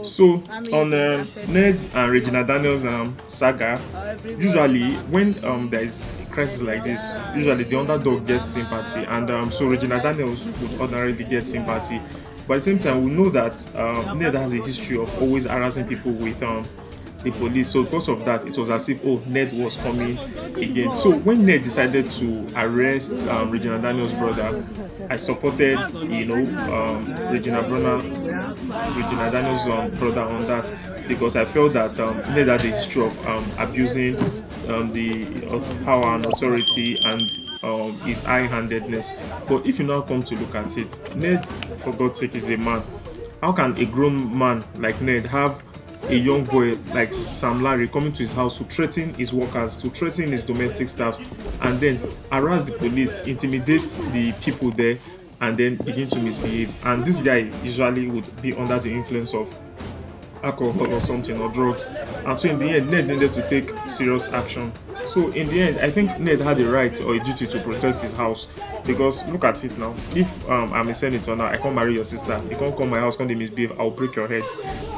So on Ned and Regina Daniels saga, usually when there is a crisis like this, usually the underdog gets sympathy, and so Regina Daniels would ordinarily get sympathy. But at the same time, we know that Ned has a history of always harassing people with the police. So because of that, it was as if Ned was coming again. So when Ned decided to arrest Regina Daniels' brother, I supported Regina Daniels' brother on that because I felt that Ned had a history of abusing the power and authority and his high-handedness. But if you now come to look at it, Ned, for God's sake, is a man. How can a grown man like Ned have a young boy like Sam Larry coming to his house to threaten his workers, to threaten his domestic staff, and then harass the police, intimidate the people there, and then begin to misbehave? And this guy usually would be under the influence of alcohol or something or drugs. And so in the end, Ned needed to take serious action. So in the end, I think Ned had a right or a duty to protect his house. Because look at it now. If I'm a senator now, I can't marry your sister. You can't come my house, can't misbehave, I'll break your head.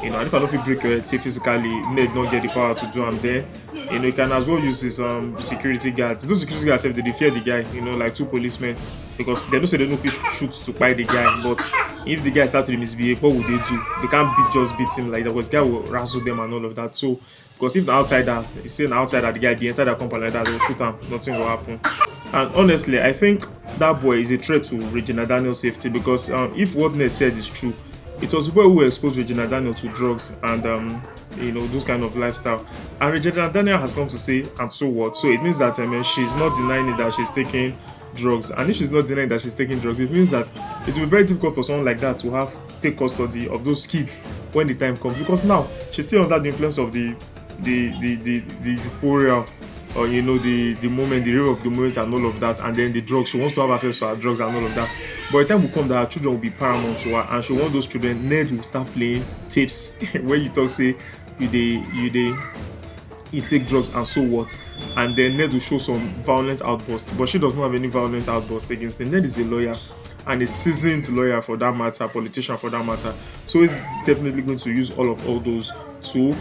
And if I don't feel break your head, say physically, Ned don't get the power to do. I'm there. You can as well use his security guards. Those security guards, they fear the guy. Like two policemen, because they don't say they don't shoot to buy the guy. But if the guy starts to misbehave, what would they do? They can't just beat him like that. But the guy will razzle them and all of that. So because if the outsider, you say an outsider, the guy be enter the company like that, they will shoot him. Nothing will happen. And honestly, I think that boy is a threat to Regina Daniels' safety because if what Ned said is true, it was people who exposed Regina Daniels to drugs and those kind of lifestyle. And Regina Daniels has come to say, and so what? So it means that she's not denying it that she's taking drugs. And if she's not denying that she's taking drugs, it means that it will be very difficult for someone like that to take custody of those kids when the time comes. Because now she's still under the influence of the euphoria, or the moment, the rave of the moment and all of that, and then the drugs. She wants to have access to her drugs and all of that. But the time will come that her children will be paramount to her, and she want those children. Ned will start playing tapes where you talk say you take drugs and so what, and then Ned will show some violent outbursts, but she does not have any violent outbursts against him. Ned is a lawyer, and a seasoned lawyer for that matter, politician for that matter. So he's definitely going to use all those to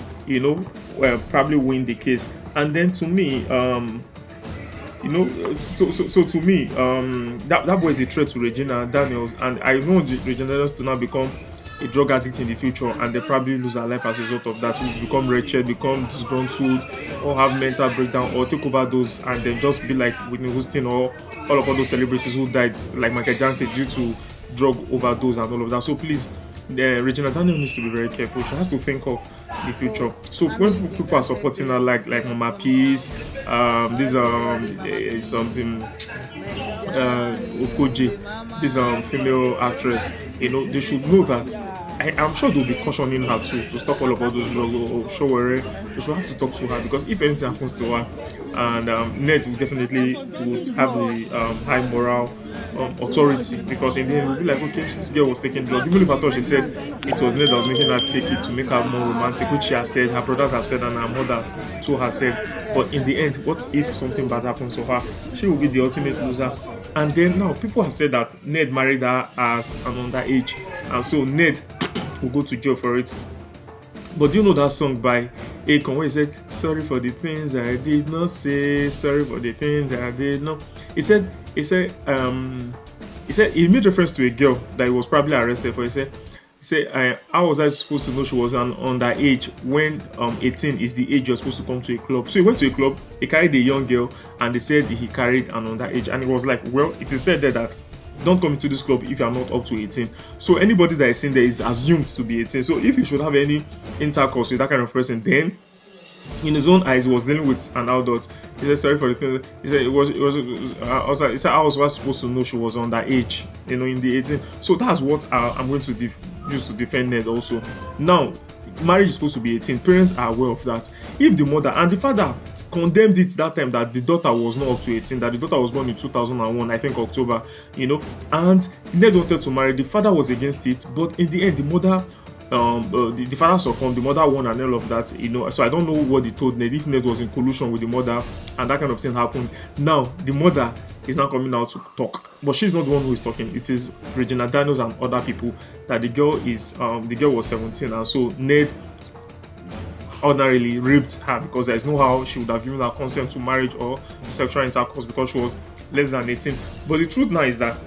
probably win the case. And then to me, so to me, that boy is a threat to Regina Daniels, and I want Regina Daniels to now become a drug addict in the future, and they probably lose her life as a result of that. Will become wretched, become disgruntled, or have mental breakdown, or take overdose, and then just be like Whitney Houston or all those celebrities who died, like Michael Jackson, due to drug overdose and all of that. So please, Regina Daniels needs to be very careful. She has to think of the future. So when people are supporting her, like Mama Peace, this something Okoje, this female actress, they should know that. I'm sure they'll be cautioning her too to stop all those drugs or show her. They should have to talk to her, because if anything happens to her, and Ned will definitely would have the high moral authority, because in the end we'll be like, okay, this girl was taking drugs. Even if I thought she said it was Ned that was making her take it to make her more romantic, which she has said, her brothers have said, and her mother too has said. But in the end, what if something bad happens to her? She will be the ultimate loser. And then now people have said that Ned married her as an underage, and so Ned will go to jail for it. But do you know that song by Akon where he said, "Sorry for the things I did not say, sorry for the things I did not." He said he made reference to a girl that he was probably arrested for. He said, how was I supposed to know she was an underage when 18 is the age you're supposed to come to a club? So he went to a club, he carried a young girl, and they said he carried an underage. And it was like, well, it is said there that don't come into this club if you are not up to 18. So anybody that is in there is assumed to be 18. So if you should have any intercourse with that kind of person, then in his own eyes, he was dealing with an adult. He said, sorry for the thing. He said, he said, I was supposed to know she was underage, in the 18. So that's what I'm going to use to defend Ned also. Now, marriage is supposed to be 18. Parents are aware of that. If the mother and the father condemned it that time that the daughter was not up to 18, that the daughter was born in 2001, I think October, and Ned wanted to marry, the father was against it, but in the end, the mother, the father succumbed, the mother won and all of that, so I don't know what he told Ned, if Ned was in collusion with the mother and that kind of thing happened. Now, the mother is now coming out to talk. But she's not the one who is talking. It is Regina Daniels and other people that the girl was 17, and so Ned ordinarily raped her because there is no how she would have given her consent to marriage or sexual intercourse because she was less than 18. But the truth now is that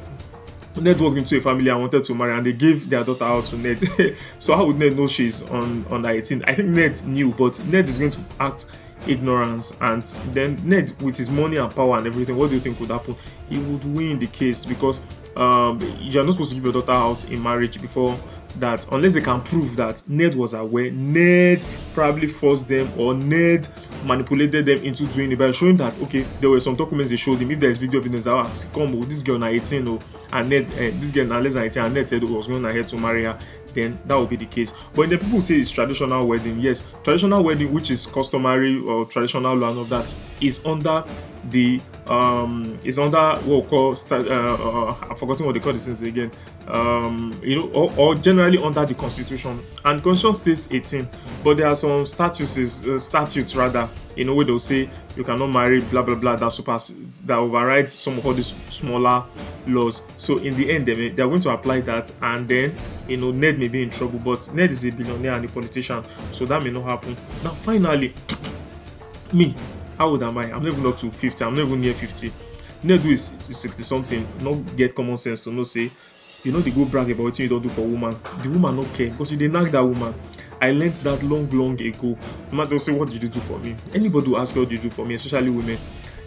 Ned walked into a family and wanted to marry, and they gave their daughter out to Ned. So how would Ned know she's under 18? I think Ned knew, but Ned is going to act ignorance, and then Ned, with his money and power and everything, what do you think would happen? He would win the case because you're not supposed to give your daughter out in marriage before that, unless they can prove that Ned was aware, Ned probably forced them, or Ned manipulated them into doing it by showing that, okay, there were some documents they showed him. If there's video evidence that, come, this girl now 18, and Ned, this girl now less than 18, and Ned said, was going ahead to marry her, then that would be the case. But the people say it's traditional wedding. Yes, traditional wedding, which is customary or traditional law and of that, is under the what we call I've forgotten what they call this things again. Or generally under the constitution, and constitution states 18, but there are some statutes rather, where they'll say you cannot marry blah blah blah, that override some of all these smaller laws. So in the end, they're going to apply that, and then Ned may be in trouble, but Ned is a billionaire and a politician, so that may not happen. Now finally, me, how old am I? I'm not even up to 50. I'm not even near 50. Ned is 60 something. Not get common sense to know say, they go brag about what you don't do for woman. The woman not care because you did knock that woman. I learned that long ago. No matter say, what did you do for me? Anybody will ask what did you do for me, especially women.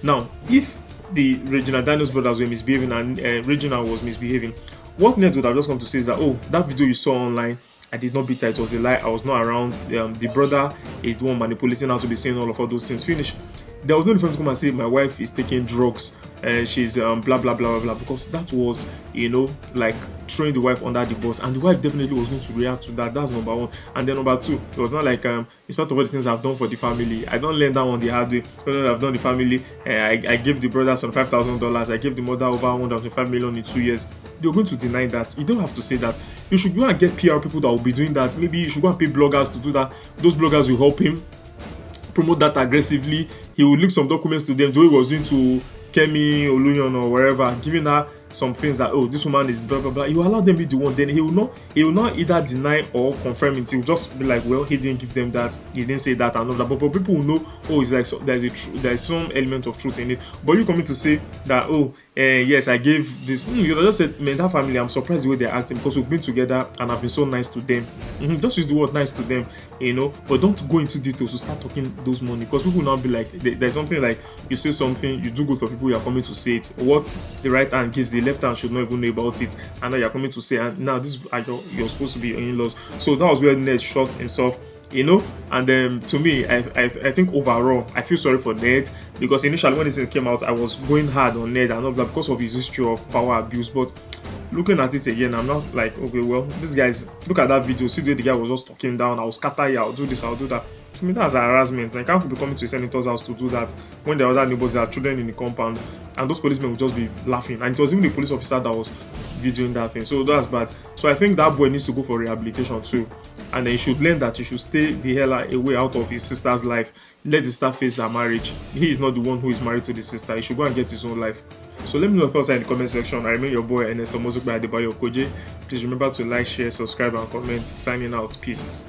Now, if the Regina Daniels brothers were misbehaving and Regina was misbehaving, what Ned would have just come to say is that, that video you saw online, I did not beat her, it was a lie, I was not around, the brother is the one manipulating her to be saying all of those things. Finish. There was no difference to come and say my wife is taking drugs and she's blah blah blah blah blah, because that was like throwing the wife under the bus, and the wife definitely was going to react to that. That's number one. And then number two, it was not like in spite of all the things I've done for the family, I don't learn that one the hard way. I've done the family, I gave the brother some $5,000, I gave the mother over 1.5 million in 2 years. You're going to deny that. You don't have to say that. You should go and get PR people that will be doing that. Maybe you should go and pay bloggers to do that. Those bloggers will help him promote that aggressively. He will leak some documents to them, the way he was doing to Kemi Oluyon or wherever, giving her some things that, this woman is blah blah blah. You allow them be the one, then he will not either deny or confirm it. He will just be like, well, he didn't give them that, he didn't say that and all that. But people will know, it's like, so there's some element of truth in it. But you coming to say that, yes, I gave this. You just said, man, that family, I'm surprised the way they're acting because we've been together and I've been so nice to them. Just use the word nice to them, but don't go into details to start talking those money, because people will now be like, there's something like, you say something, you do good for people, you're coming to say it. What the right hand gives, the left hand should not even know about it, and now you're coming to say, and now this you're supposed to be your in-laws. So that was where Ned shot himself. And to me, I think overall I feel sorry for Ned, because initially when this thing came out, I was going hard on Ned and all that because of his history of power abuse. But looking at it again, I'm not like, okay, well, these guys, look at that video, see the guy was just talking down, I'll scatter you, I'll do this, I'll do that. To me, that's harassment. I can't be coming to a senator's house to do that when there was other neighbors, there are children in the compound, and those policemen would just be laughing. And it was even the police officer that was videoing that thing. So that's bad. So I think that boy needs to go for rehabilitation too. And then he should learn that he should stay the hell away out of his sister's life. Let the sister face her marriage. He is not the one who is married to the sister. He should go and get his own life. So let me know your thoughts in the comment section. I remain your boy Ernest Omozukwe Adebayo Koje. Please remember to like, share, subscribe, and comment. Signing out. Peace.